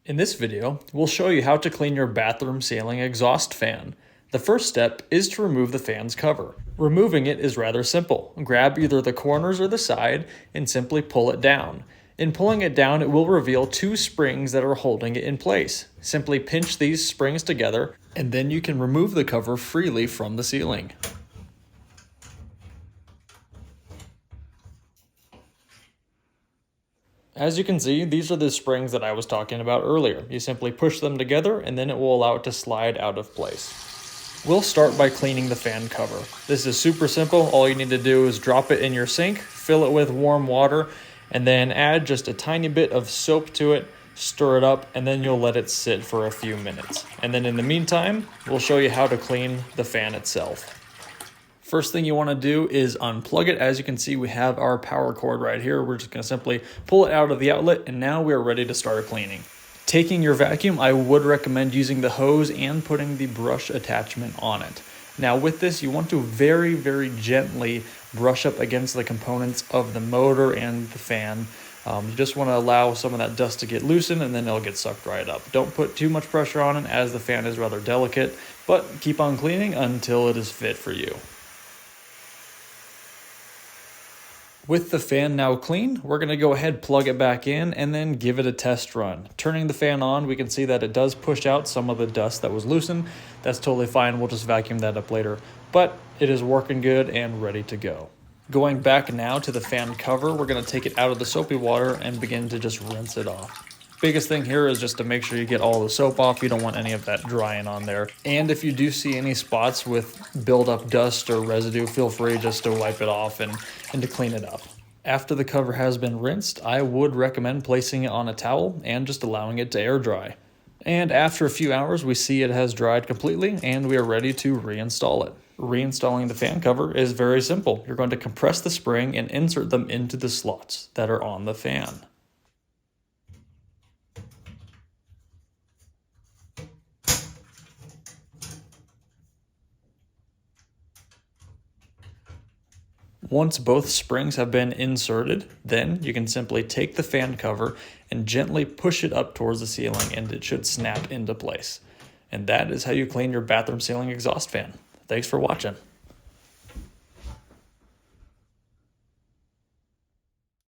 In this video, we'll show you how to clean your bathroom ceiling exhaust fan. The first step is to remove the fan's cover. Removing it is rather simple. Grab either the corners or the side and simply pull it down. In pulling it down, it will reveal two springs that are holding it in place. Simply pinch these springs together, and then you can remove the cover freely from the ceiling. As you can see, these are the springs that I was talking about earlier. You simply push them together and then it will allow it to slide out of place. We'll start by cleaning the fan cover. This is super simple. All you need to do is drop it in your sink, fill it with warm water, and then add just a tiny bit of soap to it, stir it up, and then you'll let it sit for a few minutes. And then in the meantime, we'll show you how to clean the fan itself. First thing you want to do is unplug it. As you can see, we have our power cord right here. We're just going to simply pull it out of the outlet, and now we are ready to start cleaning. Taking your vacuum, I would recommend using the hose and putting the brush attachment on it. Now with this, you want to very, very gently brush up against the components of the motor and the fan. You just want to allow some of that dust to get loosened, and then it'll get sucked right up. Don't put too much pressure on it as the fan is rather delicate, but keep on cleaning until it is fit for you. With the fan now clean, we're going to go ahead, plug it back in, and then give it a test run. Turning the fan on, we can see that it does push out some of the dust that was loosened. That's totally fine. We'll just vacuum that up later. But it is working good and ready to go. Going back now to the fan cover, we're going to take it out of the soapy water and begin to just rinse it off. Biggest thing here is just to make sure you get all the soap off. You don't want any of that drying on there. And if you do see any spots with buildup dust or residue, feel free just to wipe it off and to clean it up. After the cover has been rinsed, I would recommend placing it on a towel and just allowing it to air dry. And after a few hours, we see it has dried completely and we are ready to reinstall it. Reinstalling the fan cover is very simple. You're going to compress the spring and insert them into the slots that are on the fan. Once both springs have been inserted, then you can simply take the fan cover and gently push it up towards the ceiling and it should snap into place. And that is how you clean your bathroom ceiling exhaust fan. Thanks for watching.